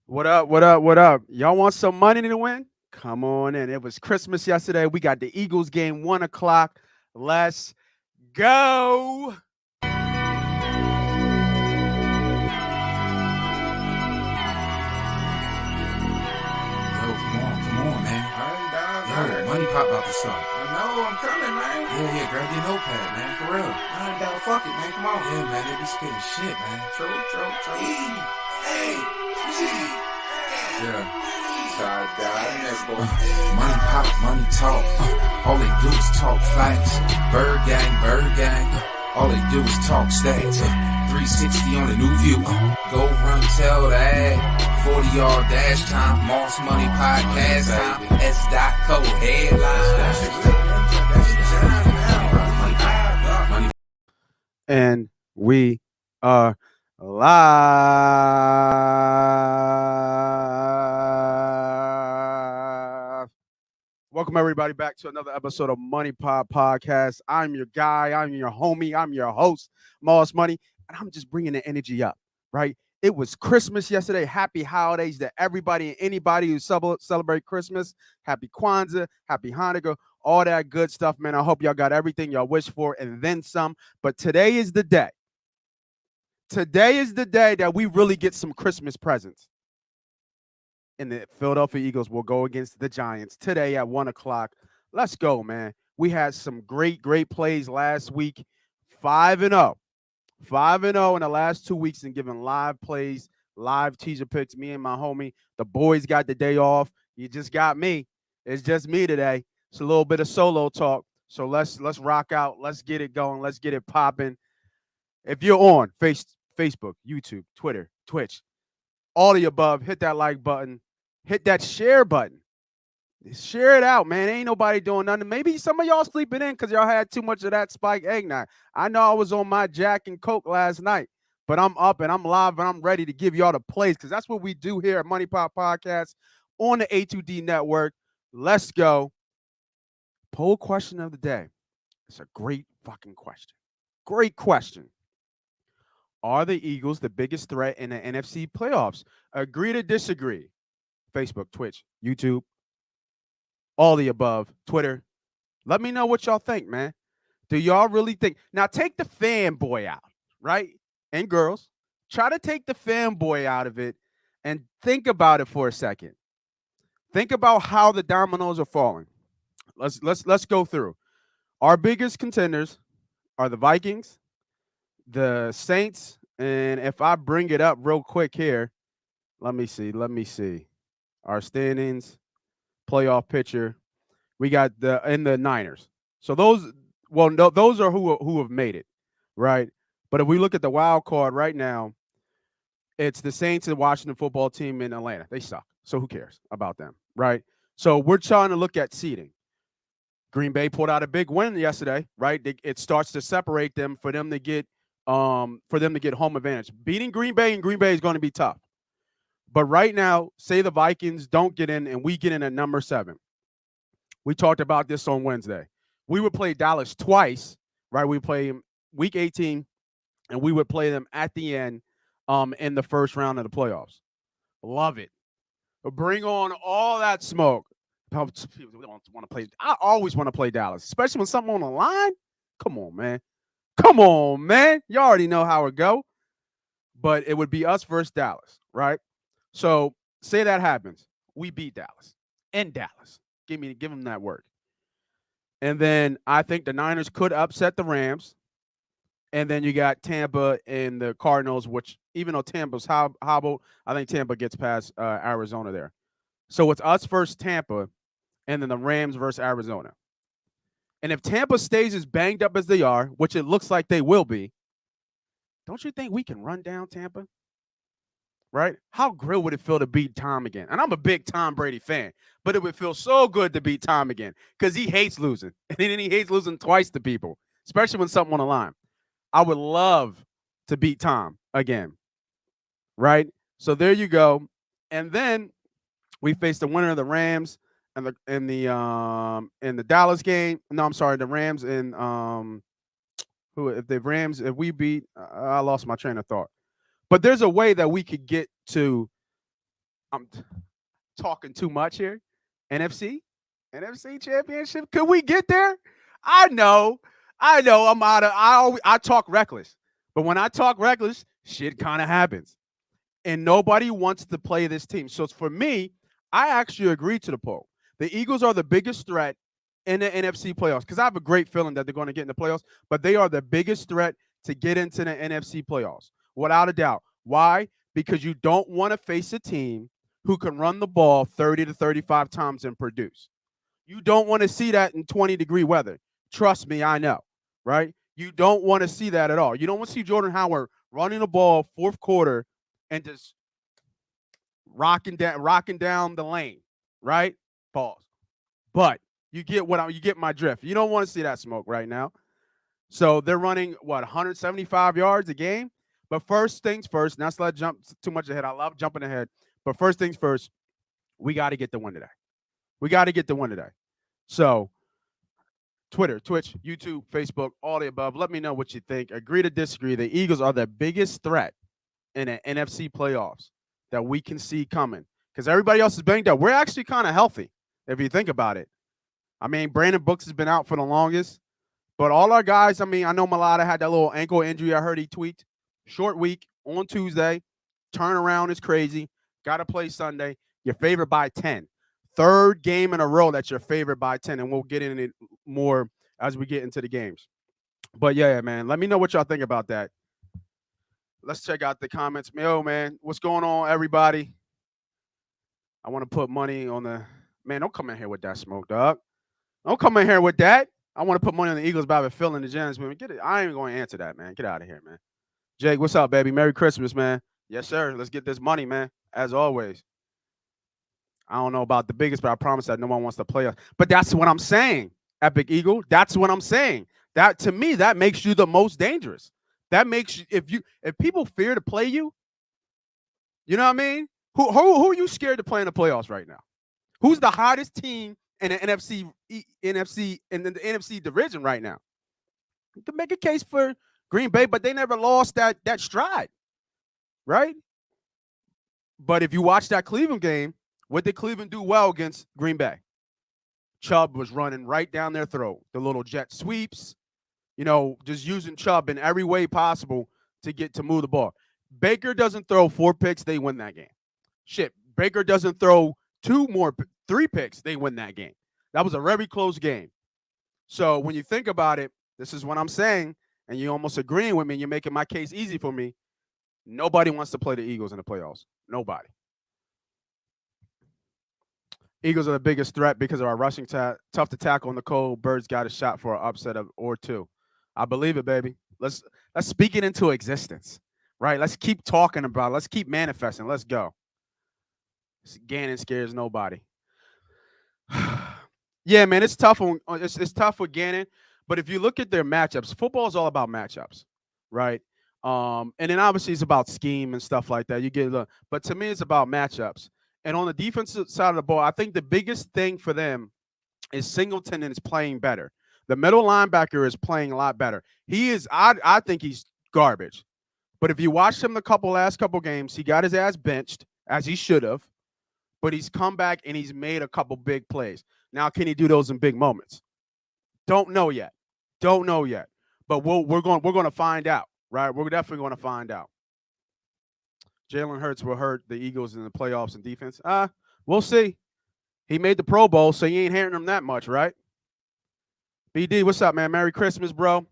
What up? What up? What up? Y'all want some money to win? Come on in. It was Christmas yesterday. We got the Eagles game 1 o'clock. Let's go. Come on, man. All right, dog. Yo, All right. MoneyPot about to start. I know, I'm coming, man. Yeah, grab your notepad, man, for real. All right, dog, fuck it, man. Come on. Yeah, man, they be spitting shit, man. True. Yeah. Sorry, dog. Let's go. MoneyPot, money talk. All they do is talk facts. Bird gang. All they do is talk stacks. 360 on the new view. Go run, tell the ad. 40-yard dash time. Moss Money Podcast time. S.co headlines. And we are live. Welcome, everybody, back to another episode of MoneyPot Podcast. I'm your guy. I'm your homie. I'm your host, Moss Money. And I'm just bringing the energy up, right? It was Christmas yesterday. Happy holidays to everybody and anybody who celebrate Christmas. Happy Kwanzaa, happy Hanukkah, all that good stuff, man. I hope y'all got everything y'all wish for and then some. But today is the day. Today is the day that we really get some Christmas presents. And the Philadelphia Eagles will go against the Giants today at 1 o'clock. Let's go, man. We had some great plays last week. 5-0. 5-0 in the last 2 weeks and giving live plays, live teaser picks. Me and my homie, the boys got the day off. You just got me. It's just me today. It's a little bit of solo talk. So let's rock out. Let's get it going. Let's get it popping. If you're on Facebook, YouTube, Twitter, Twitch, all the above, hit that like button. Hit that share button. Share it out, man. Ain't nobody doing nothing. Maybe some of y'all sleeping in because y'all had too much of that spiked eggnog. I know I was on my Jack and Coke last night, but I'm up and I'm live and I'm ready to give y'all the plays because that's what we do here at MoneyPot Podcast on the A2D network. Let's go. Poll question of the day. It's a great fucking question. Great question. Are the Eagles the biggest threat in the NFC playoffs? Agree to disagree? Facebook, Twitch, YouTube, all the above, Twitter. Let me know what y'all think, man. Do y'all really think? Now, take the fanboy out, right? And girls, try to take the fanboy out of it and think about it for a second. Think about how the dominoes are falling. Let's go through. Our biggest contenders are the Vikings, the Saints, and if I bring it up real quick here, let me see. Our standings, playoff picture. We got the Niners. So those are who have made it, right? But if we look at the wild card right now, it's the Saints and Washington football team in Atlanta. They suck. So who cares about them, right? So we're trying to look at seeding. Green Bay pulled out a big win yesterday, right? It starts to separate them for them to get home advantage. Beating Green Bay is going to be tough. But right now, say the Vikings don't get in and we get in at number 7. We talked about this on Wednesday. We would play Dallas twice, right? We play them week 18, and we would play them at the end in the first round of the playoffs. Love it. Bring on all that smoke. People don't want to play. I always want to play Dallas, especially when something on the line. Come on, man. You already know how it go. But it would be us versus Dallas, right? So say that happens. We beat Dallas in Dallas. Give them that work. And then I think the Niners could upset the Rams. And then you got Tampa and the Cardinals, which even though Tampa's hobbled, I think Tampa gets past Arizona there. So it's us versus Tampa and then the Rams versus Arizona. And if Tampa stays as banged up as they are, which it looks like they will be, don't you think we can run down Tampa? Right? How great would it feel to beat Tom again? And I'm a big Tom Brady fan, but it would feel so good to beat Tom again because he hates losing. And then he hates losing twice to people, especially when something on the line. I would love to beat Tom again. Right? So there you go. And then we face the winner of the Rams and the Dallas game. No, I'm sorry, the Rams and if we beat, I lost my train of thought. But there's a way that we could get to I'm talking too much here. NFC, NFC Championship. Could we get there? I know, I'm out of. I talk reckless, but when I talk reckless, shit kind of happens, and nobody wants to play this team. So for me, I actually agree to the poll. The Eagles are the biggest threat in the NFC playoffs because I have a great feeling that they're going to get in the playoffs, but they are the biggest threat to get into the NFC playoffs without a doubt. Why? Because you don't want to face a team who can run the ball 30 to 35 times and produce. You don't want to see that in 20-degree weather. Trust me, I know, right? You don't want to see that at all. You don't want to see Jordan Howard running the ball fourth quarter and just rocking down the lane, right? Pause. But you get my drift. You don't want to see that smoke right now. So they're running 175 yards a game. But first things first, not to let jump too much ahead. I love jumping ahead. But first things first, we got to get the win today. We got to get the win today. So Twitter, Twitch, YouTube, Facebook, all the above. Let me know what you think. Agree to disagree. The Eagles are the biggest threat in the NFC playoffs that we can see coming because everybody else is banged up. We're actually kind of healthy if you think about it. I mean, Brandon Brooks has been out for the longest, but all our guys, I mean, I know Malata had that little ankle injury. I heard he tweaked. Short week on Tuesday. Turnaround is crazy. Got to play Sunday. You're favored by 10. Third game in a row that's your favorite by 10, and we'll get into it more as we get into the games. But, yeah, man, let me know what y'all think about that. Let's check out the comments. Yo, man, what's going on, everybody? I want to put money on the – man, don't come in here with that smoke, dog. Don't come in here with that. I want to put money on the Eagles by filling the gems. Man, get it. I ain't going to answer that, man. Get out of here, man. Jake, what's up, baby? Merry Christmas, man. Yes, sir. Let's get this money, man, as always. I don't know about the biggest, but I promise that no one wants to play us. But that's what I'm saying, Epic Eagle. That's what I'm saying. That, to me, that makes you the most dangerous. That makes you, if people fear to play you, you know what I mean? Who are you scared to play in the playoffs right now? Who's the hottest team in the NFC in the NFC division right now? You can make a case for Green Bay, but they never lost that stride, right? But if you watch that Cleveland game, what did Cleveland do well against Green Bay? Chubb was running right down their throat. The little jet sweeps, just using Chubb in every way possible to move the ball. Baker doesn't throw 4 picks, they win that game. Shit, Baker doesn't throw 3 picks, they win that game. That was a very close game. So when you think about it, this is what I'm saying, and you're almost agreeing with me, and you're making my case easy for me. Nobody wants to play the Eagles in the playoffs. Nobody. Eagles are the biggest threat because of our rushing tough to tackle in the cold. Birds got a shot for an upset or two. I believe it, baby. Let's speak it into existence, right? Let's keep talking about it. Let's keep manifesting. Let's go. Gannon scares nobody. Yeah, man, it's tough. It's tough with Gannon. But if you look at their matchups, football is all about matchups, right? And then obviously it's about scheme and stuff like that. But to me, it's about matchups. And on the defensive side of the ball, I think the biggest thing for them is Singleton is playing better. The middle linebacker is playing a lot better. He is, I think he's garbage. But if you watched him the last couple games, he got his ass benched, as he should have. But he's come back and he's made a couple big plays. Now, can he do those in big moments? Don't know yet. But we're going to find out, right? We're definitely going to find out. Jalen Hurts will hurt the Eagles in the playoffs and defense. We'll see. He made the Pro Bowl, so you ain't hearing him that much, right? BD, what's up, man? Merry Christmas, bro.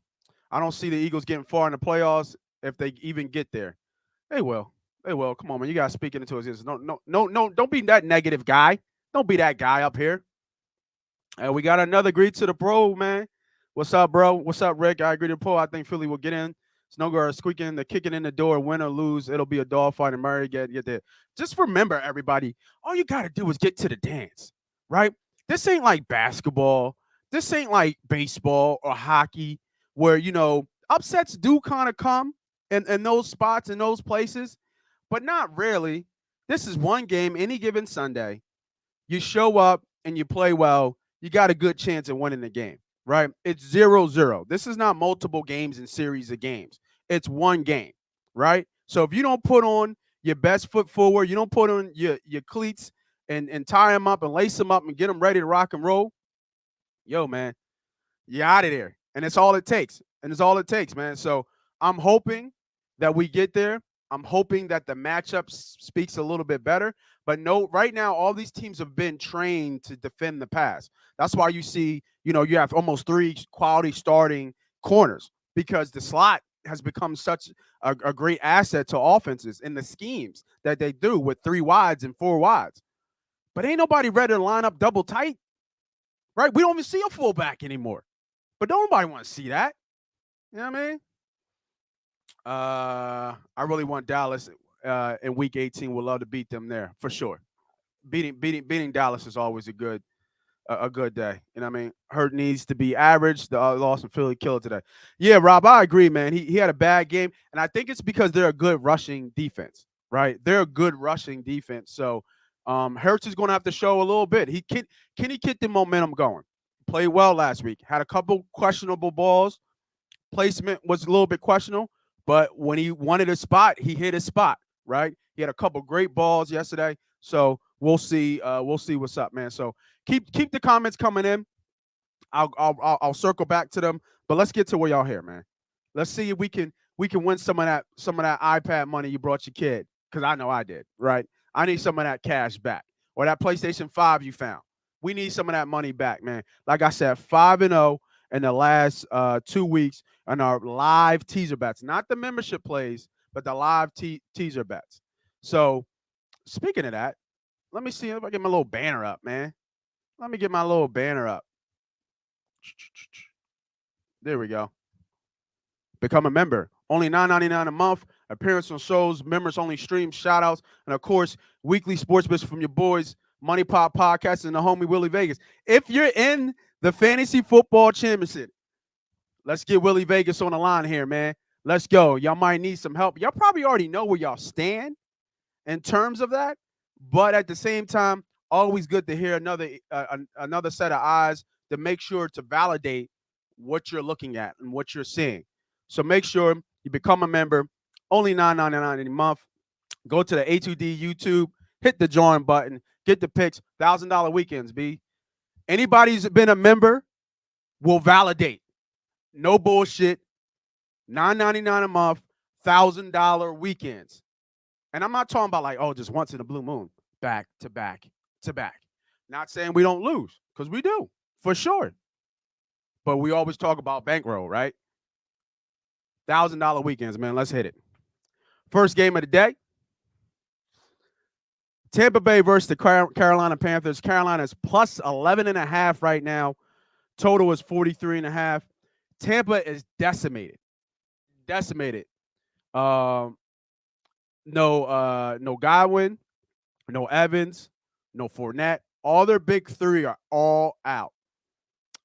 I don't see the Eagles getting far in the playoffs if they even get there. They will. Come on, man. You got to speak it into existence. No. Don't be that negative guy. Don't be that guy up here. And we got another greet to the pro, man. What's up, bro? What's up, Rick? I agree to the pro. I think Philly will get in. Snowguard squeaking, the kicking in the door, win or lose, it'll be a dogfight, and Murray get there. Just remember, everybody, all you got to do is get to the dance, right? This ain't like basketball. This ain't like baseball or hockey where, upsets do kind of come in those spots, in those places, but not really. This is one game any given Sunday. You show up and you play well, you got a good chance of winning the game. Right? It's 0-0. This is not multiple games in series of games. It's one game, right? So if you don't put on your best foot forward, you don't put on your cleats and tie them up and lace them up and get them ready to rock and roll, yo, man, you're out of there. And it's all it takes. And it's all it takes, man. So I'm hoping that we get there. I'm hoping that the matchup speaks a little bit better. But no, right now, all these teams have been trained to defend the pass. That's why you see, you have almost 3 quality starting corners because the slot has become such a great asset to offenses in the schemes that they do with 3 wides and 4 wides. But ain't nobody ready to line up double tight, right? We don't even see a fullback anymore. But nobody want to see that. You know what I mean? I really want Dallas in Week 18. Would love to beat them there for sure. Beating Dallas is always a good day. You know what I mean? Hurt needs to be average. The loss in Philly killed today. Yeah, Rob, I agree, man. He had a bad game, and I think it's because they're a good rushing defense, right? They're a good rushing defense. So Hurts is going to have to show a little bit. Can he get the momentum going? Played well last week. Had a couple questionable balls. Placement was a little bit questionable, but when he wanted a spot, he hit his spot, right? He had a couple great balls yesterday. So we'll see. We'll see what's up, man. So keep the comments coming in. I'll circle back to them, but let's get to where y'all here, man. Let's see if we can win some of that iPad money you brought your kid, because I know I did, right? I need some of that cash back, or that PlayStation 5 you found. We need some of that money back, man. Like I said, 5-0 in the last 2 weeks on our live teaser bets, not the membership plays, but the live teaser bets. So speaking of that, let me see if I get my little banner up, man. Let me get my little banner up. There we go. Become a member. Only $9.99 a month. Appearance on shows, members only streams, shout outs, and of course, weekly sports bits from your boys, MoneyPot Podcast and the homie Willie Vegas. If you're in the Fantasy Football Championship, let's get Willie Vegas on the line here, man. Let's go. Y'all might need some help. Y'all probably already know where y'all stand in terms of that, but at the same time, always good to hear another set of eyes to make sure to validate what you're looking at and what you're seeing. So make sure you become a member. Only $9.99 a month. Go to the A2D YouTube, hit the join button, get the picks. $1,000 weekends, B. Anybody who's been a member will validate. No bullshit. $9.99 a month, $1,000 weekends. And I'm not talking about like, oh, just once in a blue moon. Back to back to back. Not saying we don't lose, because we do, for sure. But we always talk about bankroll, right? $1,000 weekends, man. Let's hit it. First game of the day. Tampa Bay versus the Carolina Panthers. Carolina is plus 11.5 right now. Total is 43.5. Tampa is decimated. No Godwin, no Evans, no Fournette. All their big 3 are all out.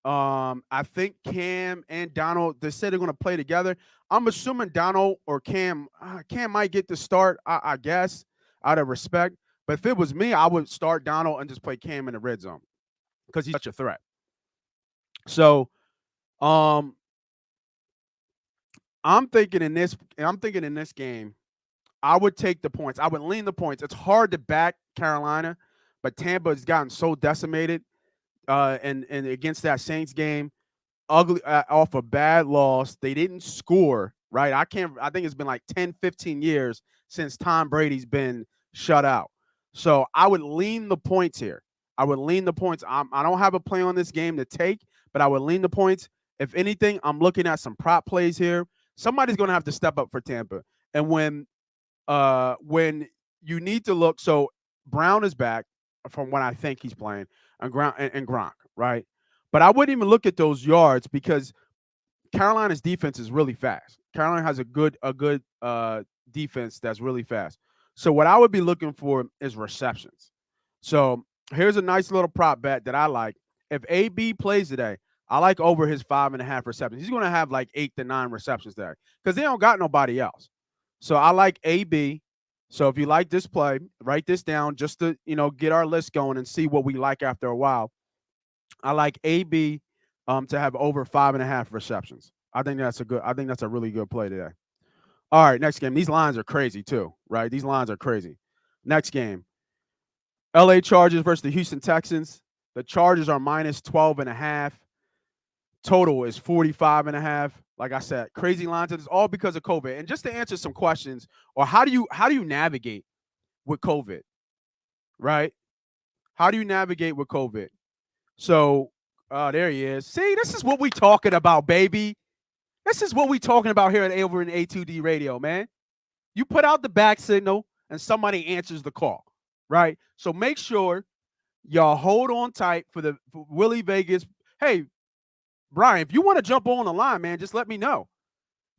I think Cam and Donald, they said they're going to play together. I'm assuming Donald or Cam might get the start, I guess, out of respect. But if it was me, I would start Donald and just play Cam in the red zone because he's such a threat. So, I'm thinking in this game, I would take the points. I would lean the points. It's hard to back Carolina, but Tampa has gotten so decimated. And against that Saints game, ugly off a bad loss. They didn't score, right? I think it's been like 10, 15 years since Tom Brady's been shut out. So I would lean the points here. I don't have a play on this game to take, but I would lean the points. If anything, I'm looking at some prop plays here. Somebody's going to have to step up for Tampa. And when you need to look, so Brown is back from when I think he's playing, and Gronk, right? But I wouldn't even look at those yards because Carolina's defense is really fast. Carolina has a good defense that's really fast. So what I would be looking for is receptions. So here's a nice little prop bet that I like. If AB plays today, I like over his 5.5 receptions. He's going to have like 8 to 9 receptions there because they don't got nobody else. So I like AB. So if you like this play, write this down just to, get our list going and see what we like after a while. I like AB to have over 5.5 receptions. I think that's a really good play today. All right, next game. These lines are crazy too, right? These lines are crazy. Next game. LA Chargers versus the Houston Texans. The Chargers are minus 12.5. Total is 45.5. Like I said, crazy lines. It's all because of COVID. And just to answer some questions, or how do you navigate with COVID, right? How do you navigate with COVID? So, there he is. See, this is what we talking about, baby. This is what we talking about here at over in A2D Radio, man. You put out the back signal and somebody answers the call, right? So make sure y'all hold on tight for Willie Vegas. Hey, Brian, if you want to jump on the line, man, just let me know.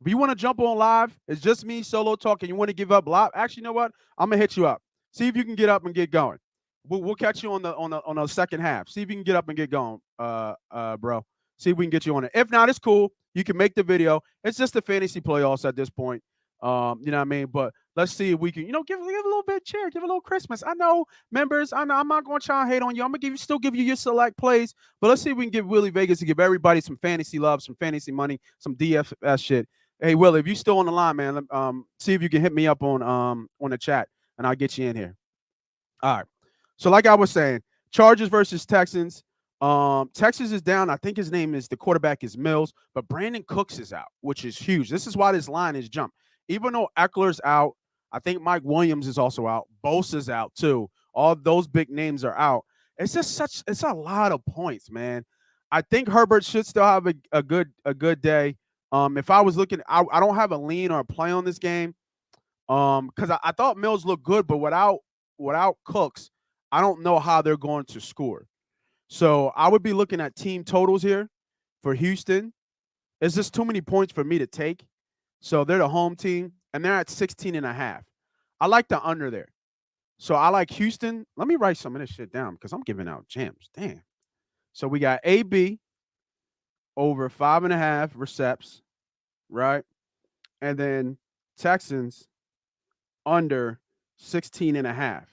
If you want to jump on live, it's just me solo talking. You want to give up live? Actually, you know what? I'm gonna hit you up. See if you can get up and get going. We'll catch you on the second half. See if you can get up and get going, bro. See if we can get you on it. If not, it's cool. You can make the video. It's just the fantasy playoffs at this point. You know what I mean? But let's see if we can, give a little bit of cheer, give a little Christmas. I know, members, I know I'm not going to try and hate on you. I'm going to still give you your select plays. But let's see if we can get Willie Vegas to give everybody some fantasy love, some fantasy money, some DFS shit. Hey, Willie, if you still on the line, man, see if you can hit me up on the chat, and I'll get you in here. All right. So like I was saying, Chargers versus Texans. Texas is down. I think the quarterback is Mills, but Brandon Cooks is out, which is huge. This is why this line is jumped. Even though Eckler's out, I think Mike Williams is also out. Bosa's out too. All those big names are out. It's a lot of points, man. I think Herbert should still have a good day. If I was looking, I don't have a lean or a play on this game. Because I thought Mills looked good, but without Cooks, I don't know how they're going to score. So I would be looking at team totals here for Houston. It's just too many points for me to take. So they're the home team, and they're at 16.5. I like the under there. So I like Houston. Let me write some of this shit down because I'm giving out gems. Damn. So we got AB over 5.5 receps, right? And then Texans under 16.5.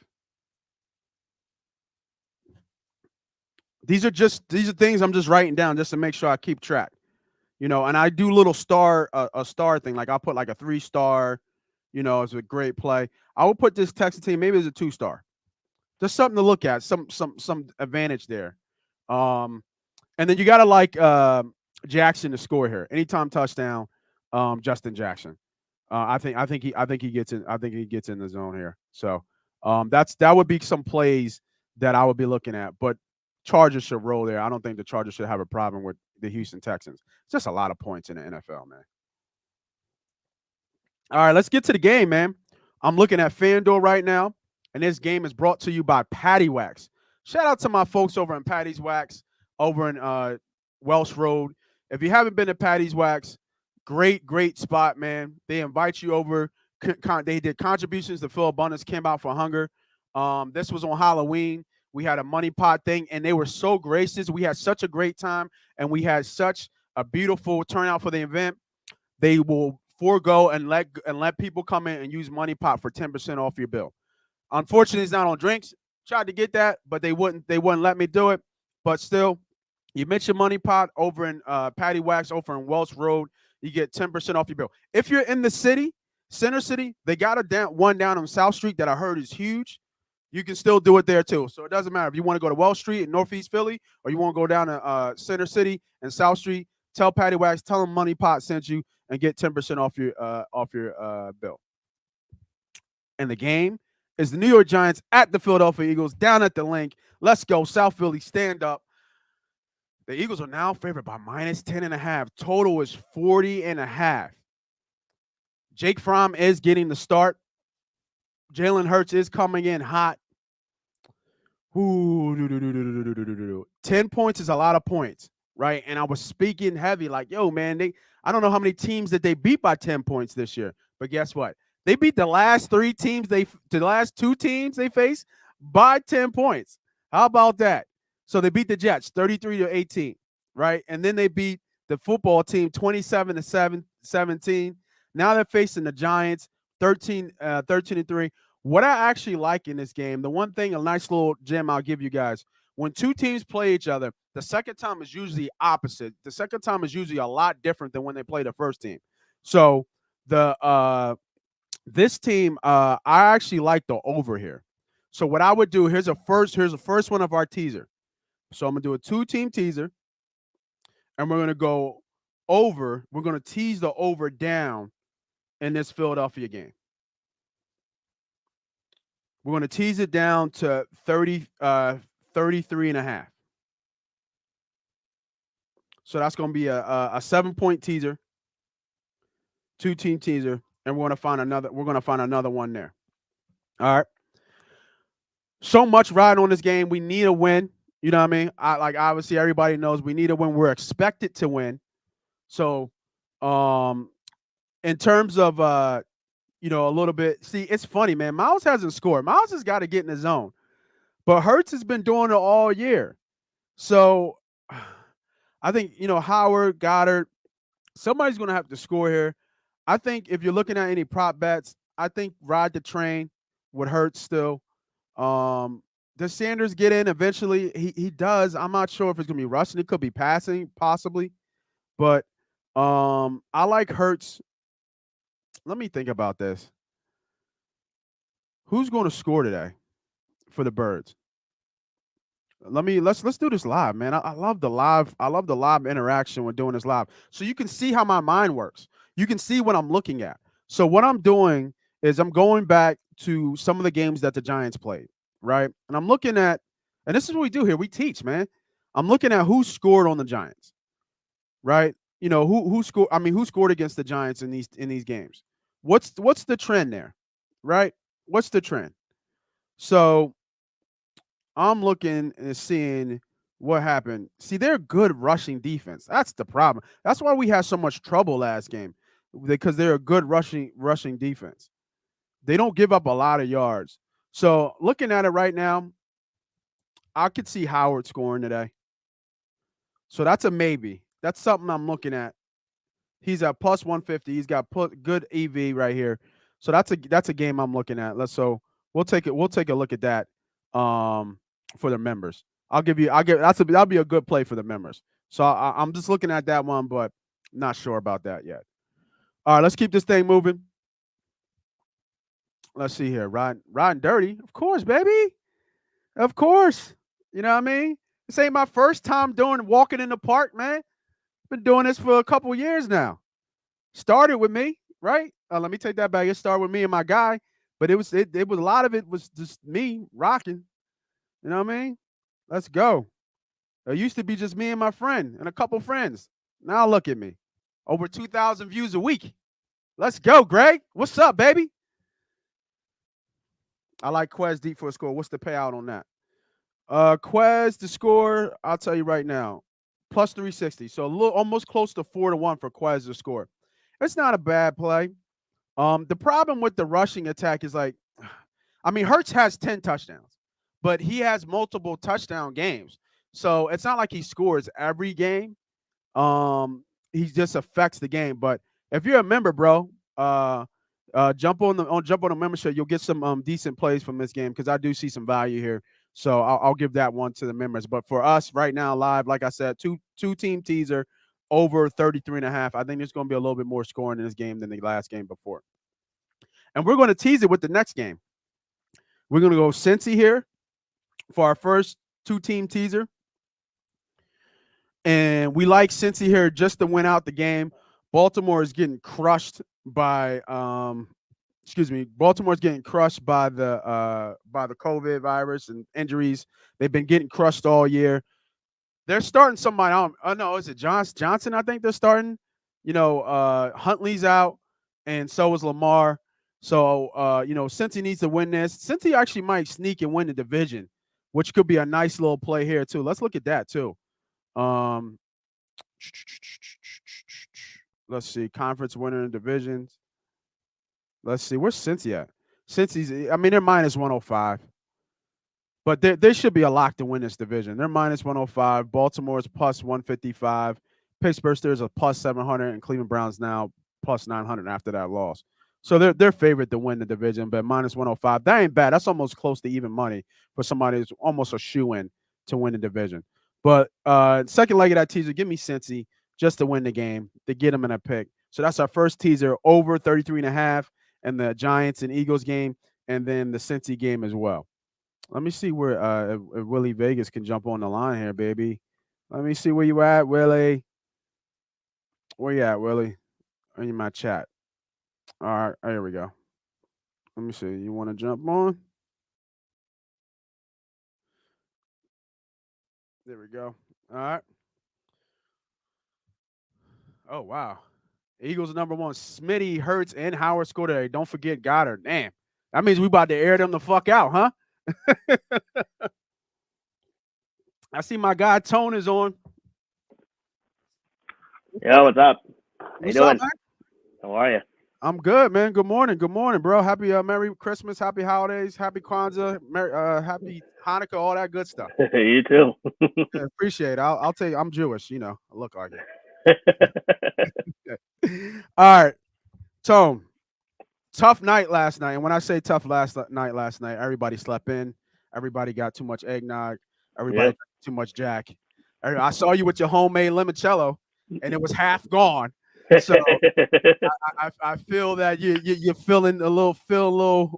These are things I'm just writing down just to make sure I keep track. And I do little a star thing. Like I'll put like a 3-star, it's a great play. I will put this Texas team, maybe it's a 2-star. Just something to look at, some advantage there. And then you gotta like Jackson to score here. Anytime touchdown, Justin Jackson. I think he gets in the zone here. So that would be some plays that I would be looking at. But Chargers should roll there. I don't think the Chargers should have a problem with the Houston Texans. It's just a lot of points in the NFL, man. All right, let's get to the game, man. I'm looking at FanDuel right now, and this game is brought to you by Patty Wax. Shout out to my folks over in Patty's Wax over in Welsh Road. If you haven't been to Patty's Wax, great spot, man. They invite you over. They did contributions to Phil Abundance, came out for hunger. This was on Halloween. We had a MoneyPot thing, and they were so gracious. We had such a great time, and we had such a beautiful turnout for the event. They will forego and let people come in and use MoneyPot for 10% off your bill. Unfortunately, it's not on drinks. Tried to get that, but they wouldn't let me do it. But still, you mention MoneyPot over in Patty Wax over in Welsh Road, you get 10% off your bill. If you're in the city, Center City, they got one down on South Street that I heard is huge. You can still do it there too. So it doesn't matter if you want to go to Welsh Street in Northeast Philly or you want to go down to Center City and South Street. Tell Patty Wax, tell them MoneyPot sent you, and get 10% off your bill. And the game is the New York Giants at the Philadelphia Eagles down at the Link. Let's go, South Philly, stand up. The Eagles are now favored by minus 10.5. Total is 40.5. Jake Fromm is getting the start. Jalen Hurts is coming in hot. 10 points is a lot of points, right? And I was speaking heavy like, yo, man, I don't know how many teams that they beat by 10 points this year. But guess what? They beat the last 2 teams they faced by 10 points. How about that? So they beat the Jets 33-18, right? And then they beat the football team 27-17. Now they're facing the Giants 13-3. What I actually like in this game, the one thing, a nice little gem I'll give you guys, when 2 teams play each other, the second time is usually opposite. The second time is usually a lot different than when they play the first team. So This team, I actually like the over here. So what I would do, here's the first one of our teaser. So I'm gonna do a 2-team teaser, and we're gonna go over. We're gonna tease the over down in this Philadelphia game. We're gonna tease it down to 33 and a half. So that's gonna be a 7-point teaser, 2-team teaser, and we're gonna find another one there. All right. So much riding on this game. We need a win. You know what I mean? Obviously everybody knows we need a win. We're expected to win. So in terms of a little bit, see, it's funny, man. Miles hasn't scored. Miles has got to get in the zone. But Hurts has been doing it all year. So I think, Howard, Goedert, somebody's gonna have to score here. I think if you're looking at any prop bets, I think ride the train with Hurts still. Does Sanders get in eventually? He does. I'm not sure if it's gonna be rushing. It could be passing, possibly. But I like Hurts. Let me think about this. Who's going to score today for the Birds? Let's do this live, man. I love the live. I love the live interaction when doing this live. So you can see how my mind works. You can see what I'm looking at. So what I'm doing is I'm going back to some of the games that the Giants played, right? And I'm looking at, and this is what we do here. We teach, man. I'm looking at who scored on the Giants, right? Who scored. I mean, who scored against the Giants in these games? What's the trend there, right? What's the trend? So I'm looking and seeing what happened. See, they're good rushing defense. That's the problem. That's why we had so much trouble last game, because they're a good rushing defense. They don't give up a lot of yards. So looking at it right now, I could see Howard scoring today. So that's a maybe. That's something I'm looking at. He's at plus 150. He's got good EV right here. So that's a game I'm looking at. We'll take a look at that for the members. That'll be a good play for the members. So I'm just looking at that one, but not sure about that yet. All right, let's keep this thing moving. Let's see here. Riding dirty. Of course, baby. Of course. You know what I mean? This ain't my first time walking in the park, man. Been doing this for a couple years now. Started with me, right? Let me take that back. It started with me and my guy, but it was a lot of it was just me rocking. You know what I mean? Let's go. It used to be just me and my friend and a couple friends. Now look at me. Over 2,000 views a week. Let's go, Greg. What's up, baby? I like Quez deep for a score. What's the payout on that? Quez to score, I'll tell you right now, plus 360. So almost close to 4-1 for Quez to score. It's not a bad play. The problem with the rushing attack is Hurts has 10 touchdowns, but he has multiple touchdown games. So it's not like he scores every game. He just affects the game. But if you're a member, bro, jump on the membership. You'll get some decent plays from this game because I do see some value here. So I'll give that one to the members. But for us right now, live, like I said, two-team teaser over 33.5. I think there's going to be a little bit more scoring in this game than the last game before. And we're going to tease it with the next game. We're going to go Cincy here for our first two-team teaser. And we like Cincy here just to win out the game. Baltimore is getting crushed by Baltimore's getting crushed by the COVID virus and injuries. They've been getting crushed all year. They're starting somebody. Is it Johnson? I think they're starting. Huntley's out, and so is Lamar. So Cincy needs to win this. Cincy actually might sneak and win the division, which could be a nice little play here too. Let's look at that too. Let's see, conference winner in divisions. Let's see, where's Cincy at? Cincy's, they're minus 105. But they should be a lock to win this division. They're minus 105. Baltimore's plus 155. Pittsburgh Steelers are plus 700, and Cleveland Browns now plus 900 after that loss. So they're favored to win the division, but minus 105. That ain't bad. That's almost close to even money for somebody who's almost a shoe-in to win the division. But second leg of that teaser, give me Cincy just to win the game, to get them in a pick. So that's our first teaser, over 33.5, and the Giants and Eagles game, and then the Cincy game as well. Let me see where if Willie Vegas can jump on the line here, baby. Let me see where you at, Willie. Where you at, Willie? In my chat. All right, here we go. Let me see. You want to jump on? There we go. All right. Oh wow. Eagles number one. Smitty, Hurts, and Howard scored today. Don't forget Goddard. Damn. That means we about to air them the fuck out, huh? I see my guy Tone is on. Yo, what's up? How you What's doing? up, man? How are you? I'm good, man. Good morning, bro. Happy Merry Christmas, Happy Holidays, Happy Kwanzaa, Happy Hanukkah, all that good stuff. You too. Yeah, appreciate it. I'll tell you, I'm Jewish. You know, I look like it. All right, Tone. Tough night last night, and when I say tough last night, everybody slept in. Everybody got too much eggnog. Everybody Yep. got too much Jack. I saw you with your homemade limoncello, and it was half gone. So I feel that you're feeling a little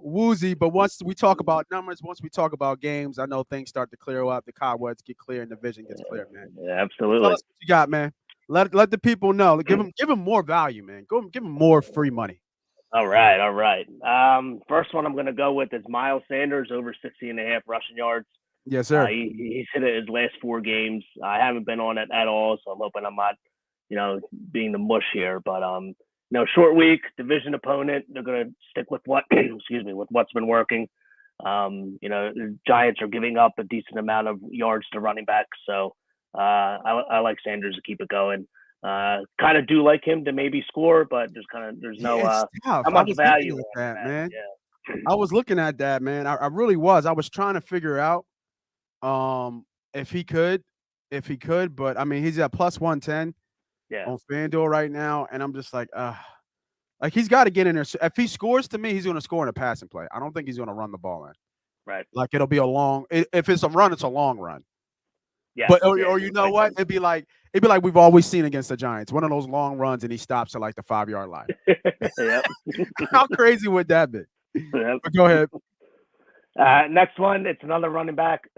woozy. But once we talk about numbers, once we talk about games, I know things start to clear up. The cobwebs get clear, and the vision gets clear, man. Yeah, Tell absolutely. us what you got, man. Let the people know. Give them more value, man. Give them more free money. All right. First one I'm going to go with is Miles Sanders over 60.5 rushing yards. Yes, sir. He's hit it his last 4 games. I haven't been on it at all, so I'm hoping I'm not, being the mush here. But short week, division opponent. They're going to stick with what, with what's been working. The Giants are giving up a decent amount of yards to running backs, so I like Sanders to keep it going. Kind of do like him to maybe score, but there's no not much value in that, man. Yeah. I was looking at that, man. I really was. I was trying to figure out if he could, but I mean he's at plus 110 on FanDuel right now, and I'm just like he's got to get in there. If he scores, to me, he's going to score in a passing play. I don't think he's going to run the ball in. Right. Like it'll be a long. If it's a run, it's a long run. Yeah. But or you know what? It'd be like we've always seen against the Giants. One of those long runs, and he stops at like the 5-yard line. Yep. How crazy would that be? Yep. But go ahead. Next one, it's another running back,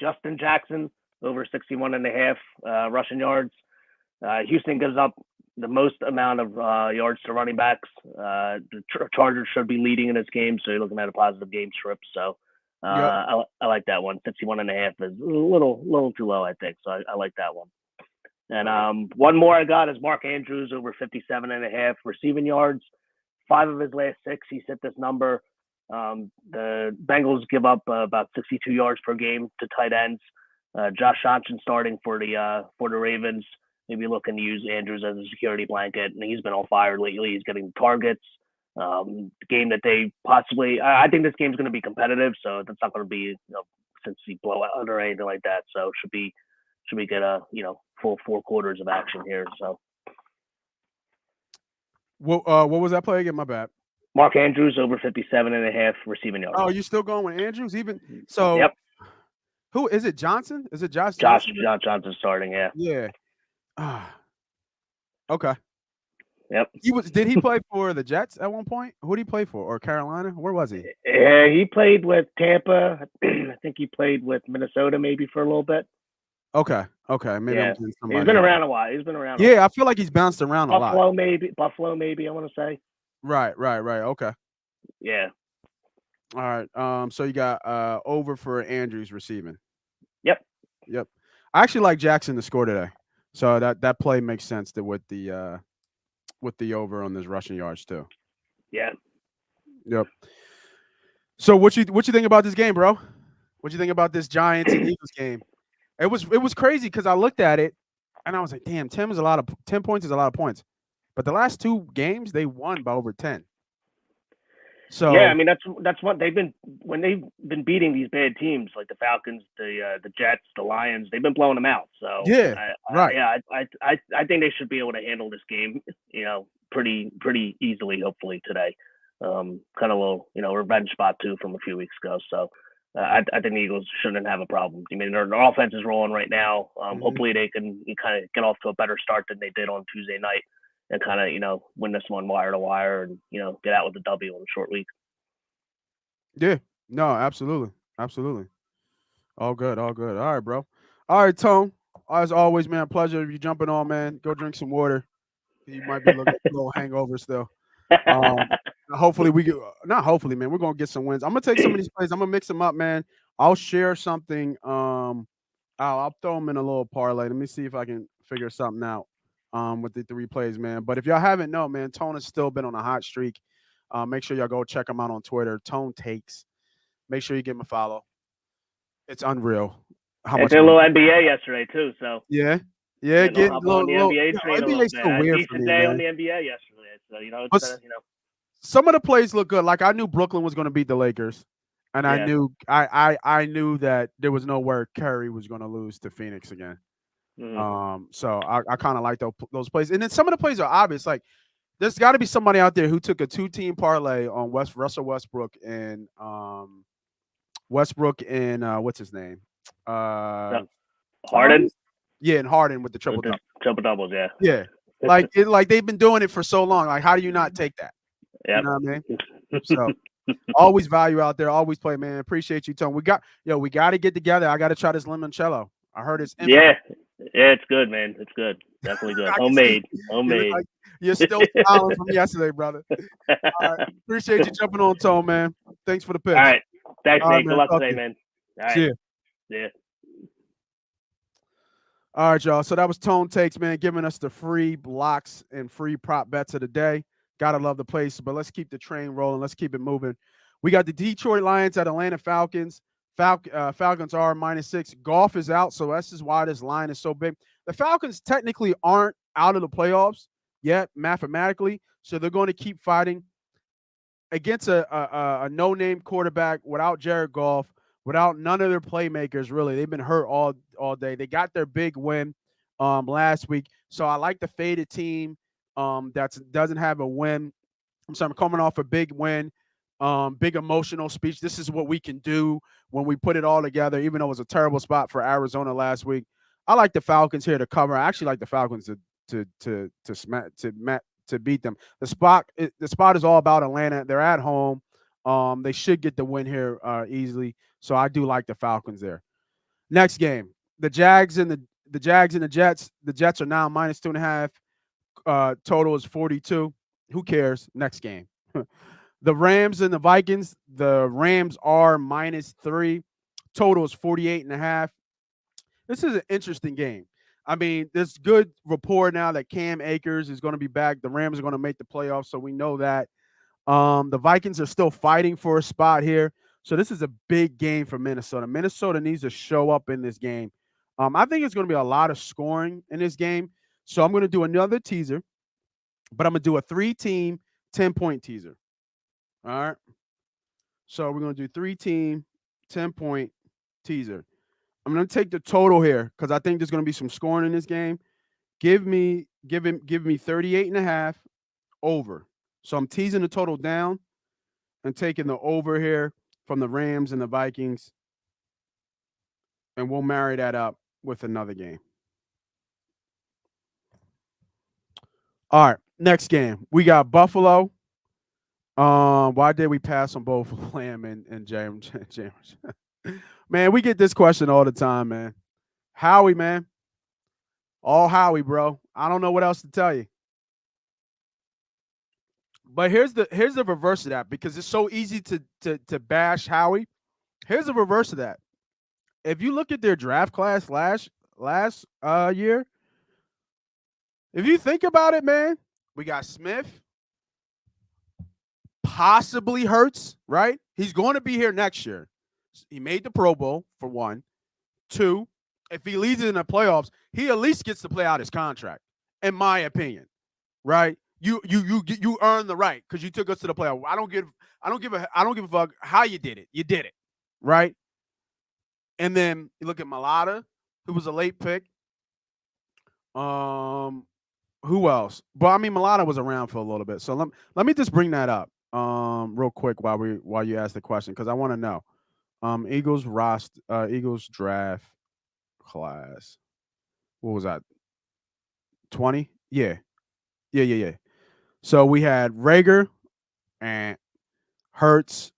Justin Jackson, over 61.5 rushing yards. Houston gives up the most amount of yards to running backs. The Chargers should be leading in this game, so you're looking at a positive game script. So I like that one. 61.5 is a little too low, I think. So I like that one. And one more I got is Mark Andrews over 57.5 receiving yards. 5 of his last 6, he's hit this number. The Bengals give up about 62 yards per game to tight ends. Josh Johnson starting for the Ravens. Maybe looking to use Andrews as a security blanket, and he's been on fire lately. He's getting targets. Game that they possibly, I think this game's going to be competitive, so that's not going to be since he blowout or anything like that. So should we get a full 4 quarters of action here? So what was that play again? My bad. Mark Andrews over 57.5 receiving yards. Oh, you still going with Andrews? Even so? Yep. Who is it? Johnson? Is it Josh Johnson? Josh Johnson starting. Yeah. Yeah. Okay. Yep. Did he play for the Jets at one point? Who did he play for? Or Carolina? Where was he? Yeah, he played with Tampa. I think he played with Minnesota maybe for a little bit. Okay. Maybe yeah. I'm He's been around a while. Yeah, I feel like he's bounced around a lot. Buffalo maybe, I want to say. Right. Okay. Yeah. All right. So you got over for Andrews receiving. Yep. I actually like Jackson to score today. So that play makes sense with the over on this rushing yards too. Yeah. Yep. So what you think about this game, bro? What you think about this Giants and Eagles game? It was crazy because I looked at it and I was like, damn, 10 points is a lot of points. But the last 2 games they won by over 10. So yeah, I mean that's what they've been when they've been beating these bad teams like the Falcons, the Jets, the Lions. They've been blowing them out. So yeah, right. I think they should be able to handle this game, pretty easily. Hopefully today, kind of a little revenge spot too from a few weeks ago. So I think the Eagles shouldn't have a problem. I mean their offense is rolling right now. Hopefully they can kind of get off to a better start than they did on Tuesday night. and kind of win this one wire to wire and get out with the W in a short week. Yeah. No, absolutely. Absolutely. All good. All good. All right, bro. All right, Tone. As always, man, pleasure if you jumping on, man. Go drink some water. You might be looking a little hangover still. Hopefully we get not hopefully, man. We're gonna get some wins. I'm gonna take some of these plays. I'm gonna mix them up, man. I'll share something. I'll throw them in a little parlay. Let me see if I can figure something out. With the 3 plays, man. But if y'all haven't known, man, Tone has still been on a hot streak. Make sure y'all go check him out on Twitter. Tone Takes. Make sure you give him a follow. It's unreal how I much. did a little NBA yesterday too, so Yeah, getting getting on the NBA train a little NBA's bit. so Had a weird for decent me, day man. on the NBA yesterday, so But some of the plays look good. Like I knew Brooklyn was going to beat the Lakers, and I Yeah. knew I knew that there was nowhere Curry was going to lose to Phoenix again. So I kind of like those plays, and then some of the plays are obvious. Like there's got to be somebody out there who took a 2-team parlay on Russell Westbrook and what's his name? Harden. Yeah, and Harden with the triple double. Triple doubles, yeah. Yeah, like they've been doing it for so long. Like, how do you not take that? Yep. You know what I mean? So always value out there. Always play, man. Appreciate you, Tone. We got to get together. I got to try this limoncello. I heard it's yeah, it's good, man. It's good. Definitely good. Homemade. Like you're still smiling from yesterday, brother. All right. Appreciate you jumping on, Tone, man. Thanks for the pitch. All right. Thanks, All Nate. right, Good man. luck Talk today, to you. man. All right. See ya. Yeah. All right, y'all. So that was Tone Takes, man, giving us the free blocks and free prop bets of the day. Gotta love the place, but let's keep the train rolling. Let's keep it moving. We got the Detroit Lions at Atlanta Falcons. Falcons are -6. Golf is out, so that's just why this line is so big. The Falcons technically aren't out of the playoffs yet, mathematically, so they're going to keep fighting against a no-name quarterback without Jared Goff, without none of their playmakers, really. They've been hurt all day. They got their big win last week, so I like the faded team that doesn't have a win. I'm coming off a big win. Big emotional speech. This is what we can do when we put it all together, even though it was a terrible spot for Arizona last week. I like the Falcons here to cover. I actually like the Falcons to beat them. The spot is all about Atlanta. They're at home. They should get the win here easily. So I do like the Falcons there. Next game, the Jags and the Jets. The Jets are now -2.5. Total is 42. Who cares? Next game. The Rams and the Vikings. The Rams are -3. Total is 48.5. This is an interesting game. I mean, there's good rapport now that Cam Akers is going to be back. The Rams are going to make the playoffs, so we know that. The Vikings are still fighting for a spot here. So this is a big game for Minnesota. Minnesota needs to show up in this game. I think it's going to be a lot of scoring in this game. So I'm going to do another teaser, but I'm going to do a 3-team 10-point teaser. All right. So we're going to do 3-team 10-point teaser. I'm going to take the total here because I think there's going to be some scoring in this game. Give me 38.5 over. So I'm teasing the total down and taking the over here from the Rams and the Vikings. And we'll marry that up with another game. All right. Next game. We got Buffalo. Why did we pass on both Lamb and James? Man, we get this question all the time, man. Howie, man. All Howie, bro. I don't know what else to tell you. But here's the reverse of that because it's so easy to bash Howie. Here's the reverse of that. If you look at their draft class last year, if you think about it, man, we got Smith, possibly Hurts, right? He's going to be here next year. He made the Pro Bowl for 1. 2, if he leads it in the playoffs, he at least gets to play out his contract, in my opinion, right? You earn the right because you took us to the playoffs. I don't give a fuck how you did it. You did it, right? And then you look at Malata, who was a late pick. Who else? But I mean, Malata was around for a little bit. So let me just bring that up real quick while you ask the question because I want to know. Eagles draft class. What was that? 20? Yeah. Yeah. So we had Rager and Hertz,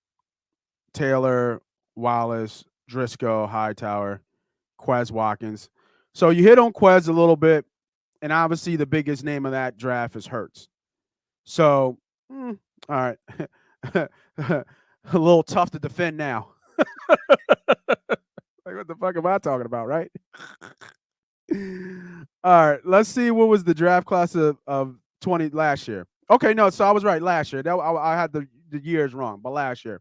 Taylor, Wallace, Driscoll, Hightower, Quez Watkins. So you hit on Quez a little bit, and obviously the biggest name of that draft is Hertz. So, all right, a little tough to defend now. Like, what the fuck am I talking about, right? All right, let's see what was the draft class of 20 last year. Okay, no, so I was right last year. I had the years wrong, but last year.